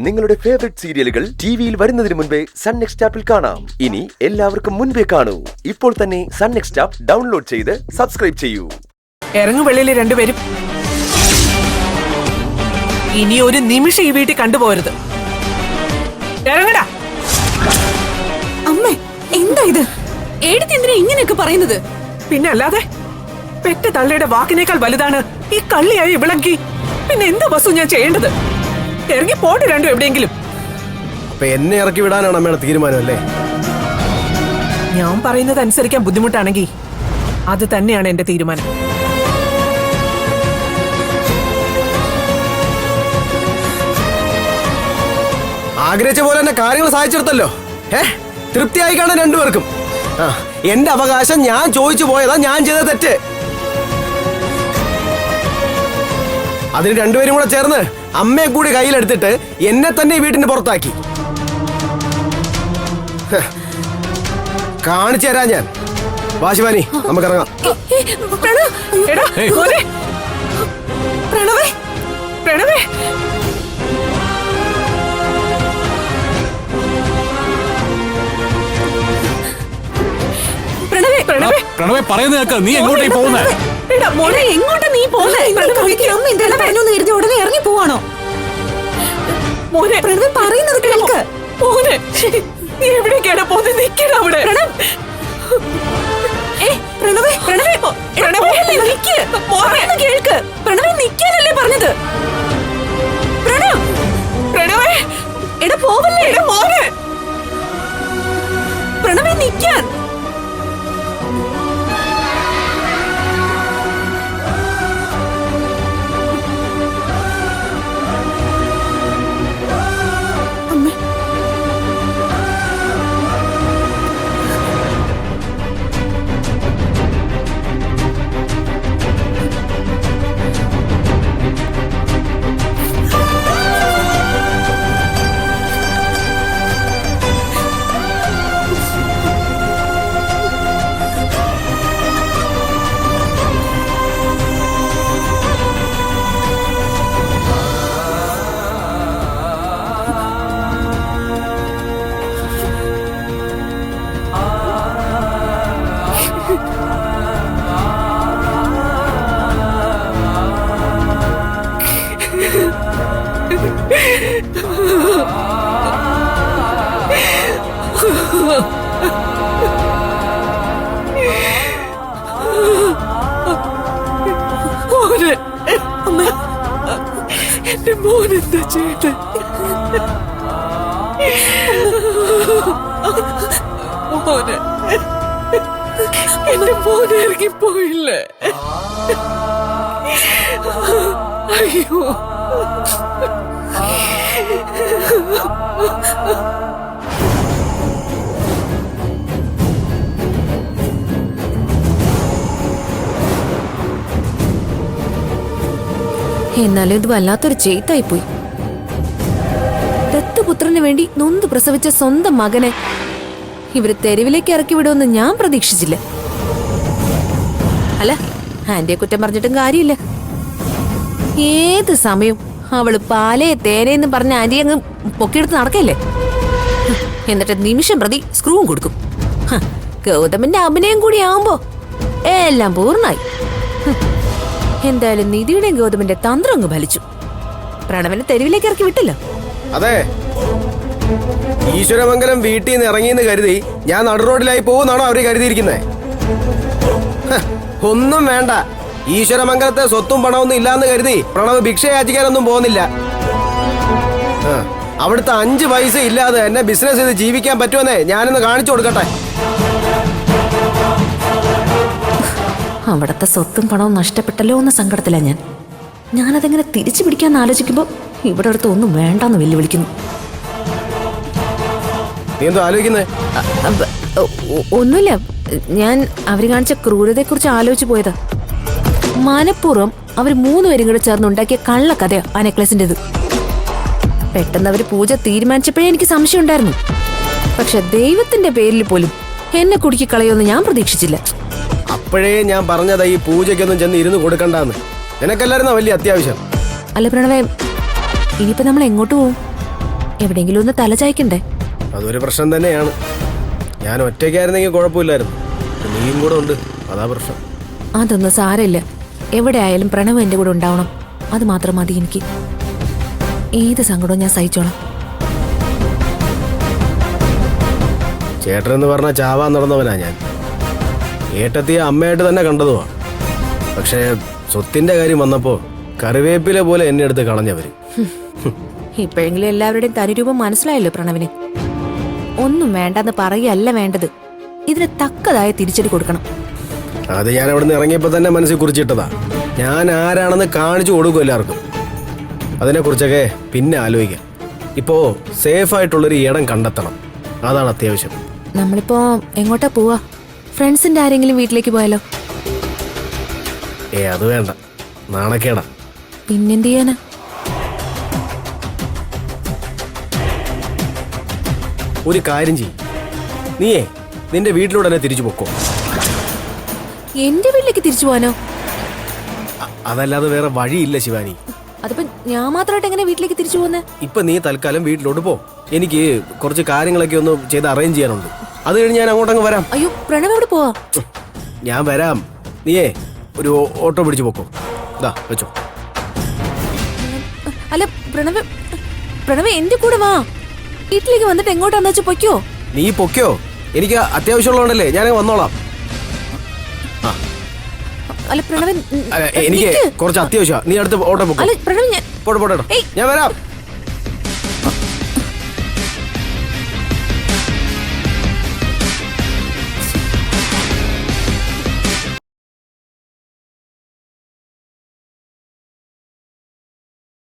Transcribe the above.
നിങ്ങളുടെ ഫേവറേറ്റ് സീരിയലുകൾ ടിവിയിൽ വരുന്നതിന് മുൻപേ സൺ നെക്സ്റ്റ് ആപ്പിൽ കാണാം. ഇനി എല്ലാവർക്കും മുൻപേ കാണൂ. ഇപ്പോൾ തന്നെ സൺ നെക്സ്റ്റ് ആപ്പ് ഡൗൺലോഡ് ചെയ്ത് സബ്സ്ക്രൈബ് ചെയ്യൂ. ഇറങ്ങുവെള്ളിയിലെ രണ്ടുപേരും ഇനി ഒരു നിമിഷം ഈ വീട്ടിൽ കണ്ടുപോകരുത്. ഇറങ്ങടാ. അമ്മേ, എന്താ ഇത്? ഏടത്തി എന്തിനാ ഇങ്ങനെയൊക്കെ പറയുന്നത്? പിന്നെ അല്ലാതെ പെറ്റ തള്ളയുടെ വാക്കിനേക്കാൾ വലുതാണ് ഈ കള്ളിയായി വിളങ്കി. പിന്നെ എന്താ വസ്തു ഞാൻ ചെയ്യേണ്ടത്? ഇറങ്ങി പോട്ടെ രണ്ടും എവിടെയെങ്കിലും. അപ്പൊ എന്നെ ഇറക്കി വിടാനാണ് അമ്മയുടെ തീരുമാനം അല്ലേ? ഞാൻ പറയുന്നത് അനുസരിക്കാൻ ബുദ്ധിമുട്ടാണെങ്കിൽ അത് തന്നെയാണ് എന്റെ തീരുമാനം. ആഗ്രഹിച്ച പോലെ തന്നെ കാര്യങ്ങൾ സാധിച്ചെടുത്തല്ലോ. തൃപ്തിയായി കാണാൻ രണ്ടുപേർക്കും. എന്റെ അവകാശം ഞാൻ ചോദിച്ചു പോയതാ, ഞാൻ ചെയ്ത തെറ്റ്. അതിന് രണ്ടുപേരും കൂടെ ചേർന്ന് അമ്മയെ കൂടി കയ്യിലെടുത്തിട്ട് എന്നെ തന്നെ വീട്ടിന് പുറത്താക്കി. കാണിച്ചു തരാ ഞാൻ. വാശിവാനി, നമുക്കിറങ്ങാം. പ്രണവേ, പ്രണവേ, പ്രണവേ പറയുന്ന കേൾക്ക്. നീ എങ്ങോട്ടേ പോകുന്നേ? എങ്ങോട്ടാ നീ പോകുന്നേ? ഉടനെ ഇറങ്ങി പോവാണോ? പ്രണവേ പറയുന്നത് കേൾക്ക്. എവിടേക്കാണ് പോകുന്നത്? നിൽക്കണ അവിടെ. പ്രണവേ, പ്രണവേ, കേൾക്ക്. പ്രണവേ നിൽക്കാനല്ലേ പറഞ്ഞത്? പ്രണവേ, എടാ പോവല്ലേ? പ്രണവേ നിൽക്കാൻ. എന്റെ മോനെന്താ ചെയ്യട്ടെ? മോനെ, എന്റെ മോനെ ഇറങ്ങിപ്പോയില്ലേ? അയ്യോ, എന്നാലും ഇത് വല്ലാത്തൊരു ചെയ്ത്തായിപ്പോയി. ദത്തുപുത്രന് വേണ്ടി നൊന്ത് പ്രസവിച്ച സ്വന്തം മകനെ ഇവര് തെരുവിലേക്ക് ഇറക്കി വിടുമെന്ന് ഞാൻ പ്രതീക്ഷിച്ചില്ല. അല്ല, ആന്റിയെ കുറ്റം പറഞ്ഞിട്ടും കാര്യമില്ല. ഏത് സമയം അവള് പാലേ തേനേന്ന് പറഞ്ഞ ആന്റി അങ്ങ് പൊക്കിയെടുത്ത് നടക്കല്ലേ. എന്നിട്ട് നിമിഷം പ്രതി സ്ക്രൂവും കൊടുക്കും. ഗൗതമന്റെ അഭിനയം കൂടി ആവുമ്പോ എല്ലാം പൂർണ്ണായി. എന്തായാലും നിധിയുടെയും ഗൗതമന്റെ തന്ത്രം അങ്ങ് ഫലിച്ചു. പ്രണവനെ തെരുവിലേക്ക് ഇറക്കി വിട്ടില്ല. അതെ, ഈശ്വരമംഗലം വീട്ടിൽ നിന്ന് ഇറങ്ങിയെന്ന് കരുതി ഞാൻ നടുറോഡിലായി പോകുന്നാണോ അവര് കരുതിയിരിക്കുന്നത്? ഒന്നും വേണ്ട. ഈശ്വരമംഗലത്തെ സ്വത്തും പണമൊന്നും ഇല്ലാന്ന് കരുതി പ്രണവ് ഭിക്ഷ യാചിക്കാനൊന്നും പോകുന്നില്ല. അവിടുത്തെ 5 പൈസ ഇല്ലാതെ എന്നെ ബിസിനസ് ചെയ്ത് ജീവിക്കാൻ പറ്റുമെന്നേ ഞാനൊന്ന് കാണിച്ചു കൊടുക്കട്ടെ. അവിടത്തെ സ്വത്തും പണവും നഷ്ടപ്പെട്ടല്ലോ എന്ന സങ്കടത്തിലാണ് ഞാനതെങ്ങനെ തിരിച്ചു പിടിക്കാന്ന് ആലോചിക്കുമ്പോ ഇവിടെ അടുത്ത് ഒന്നും വേണ്ടെന്ന് വെല്ലുവിളിക്കുന്നു. നീ എന്തോ ആലോചിക്കുന്നേ? ഒന്നുമില്ല, ഞാൻ അവര് കാണിച്ച ക്രൂരതയെക്കുറിച്ച് ആലോചിച്ചു പോയതാ. മനഃപൂർവ്വം അവർ 3 പേരും കൂടെ ചേർന്ന് ഉണ്ടാക്കിയ കള്ളക്കഥയാ ആ നെക്ലസിന്റേത്. പെട്ടെന്ന് അവര് പൂജ തീരുമാനിച്ചപ്പോഴേ എനിക്ക് സംശയം ഉണ്ടായിരുന്നു. പക്ഷെ ദൈവത്തിന്റെ പേരിൽ പോലും എന്നെ കുടുക്കി കളയുമെന്ന് ഞാൻ പ്രതീക്ഷിച്ചില്ല. അപ്പോഴേ ഞാൻ പറഞ്ഞതാ ഈ പൂജയ്ക്കൊന്നും ചെന്ന് ഇരുന്ന് കൊടുക്കണ്ടെന്ന്. നിനക്കല്ലായിരുന്നോ വലിയ അത്യാവശ്യം? അല്ല പ്രണവേ, ഇനിയിപ്പോ നമ്മൾ എങ്ങോട്ട് പോവും? എവിടെയെങ്കിലും ഒന്ന് തലചായ്ക്കണ്ടേ? അതൊരു പ്രശ്നം തന്നെയാണ്. ഞാൻ ഒറ്റയ്ക്കായിരുന്നെങ്കിൽ കുഴപ്പമില്ലായിരുന്നു. നീയും കൂടെ ഉണ്ട്, അതാ പ്രശ്നം. അതൊന്നും സാരമില്ല. എവിടെ ആയാലും പ്രണവ് എന്റെ കൂടെ ഉണ്ടാവണം. അത് മാത്രം മതി എനിക്ക്. ഏത് സങ്കടവും ഞാൻ സഹിച്ചോളാം. ചേട്ടനെന്ന് പറഞ്ഞാൽ ചാവാൻ നടന്നവനാ ഞാൻ. ഏട്ടത്തിയെ അമ്മയായിട്ട് തന്നെ കണ്ടതുവാ. പക്ഷേ സ്വത്തിന്റെ കാര്യം വന്നപ്പോ കറിവേപ്പില പോലെ എന്നെ എടുത്ത് കളഞ്ഞവര്. ഇപ്പോഴെങ്കിലും എല്ലാവരുടെയും തനിരൂപം മനസ്സിലായല്ലോ പ്രണവിന്. ഒന്നും വേണ്ടെന്ന് പറയല്ല വേണ്ടത്. ഇതിന് തക്കതായ തിരിച്ചടി കൊടുക്കണം. അത് ഞാൻ അവിടെ നിന്ന് ഇറങ്ങിയപ്പോ തന്നെ മനസ്സിൽ കുറിച്ചിട്ടതാ. ഞാൻ ആരാണെന്ന് കാണിച്ചു കൊടുക്കും എല്ലാവർക്കും. അതിനെക്കുറിച്ചൊക്കെ പിന്നെ ആലോചിക്കാം. ഇപ്പോ സേഫായിട്ടുള്ളൊരു ഇടം കണ്ടെത്തണം, അതാണ് അത്യാവശ്യം. നമ്മളിപ്പോ എങ്ങോട്ടാ പോവാ? ഫ്രണ്ട്സിന്റെ ആരെങ്കിലും വീട്ടിലേക്ക് പോയാലോ? അത് വേണ്ട, നാണക്കേടാ. പിന്നെന്ത് ചെയ്യാനാ? ഒരു കാര്യം ചെയ്യും, നീയേ നിന്റെ വീട്ടിലൂടെ തന്നെ തിരിച്ചു പൊക്കോ. എന്റെ വീട്ടിലേക്ക് തിരിച്ചു പോവാനോ? അതല്ലാതെ വേറെ വഴിയില്ല ശിവാനി. അതിപ്പോ ഞാൻ മാത്രമായിട്ട് എങ്ങനെ വീട്ടിലേക്ക് തിരിച്ചു പോകുന്നേ? ഇപ്പൊ നീ തൽക്കാലം വീട്ടിലോട്ട് പോ. എനിക്ക് കുറച്ച് കാര്യങ്ങളൊക്കെ ഒന്ന് ചെയ്ത് അറേഞ്ച് ചെയ്യാനുണ്ട്. അത് കഴിഞ്ഞ് ഞാൻ അങ്ങോട്ടങ്ങ് വരാം. അയ്യോ പ്രണവ് എവിടെ പോവാ? ഞാൻ വരാം, നീയേ ഒരു ഓട്ടോ പിടിച്ചു പൊക്കോ. ഇതാ വെച്ചോ. അല്ല പ്രണവ് എന്റെ കൂടെ വാ. വീട്ടിലേക്ക് വന്നിട്ട് എങ്ങോട്ടാന്ന് വെച്ചാ പൊയ്ക്കോ. നീ പൊക്കോ, എനിക്ക് അത്യാവശ്യമുള്ളതുകൊണ്ടല്ലേ ഞാനങ്ങ് വന്നോളാം. അല്ല പ്രണവ് എനിക്ക് കുറച്ച് അത്യാവശ്യം. നീ അടുത്ത് ഓട്ടോ പൊക്കോ. അല്ല പ്രണവ് ഞാൻ പോട്ടെ ഞാൻ വരാം.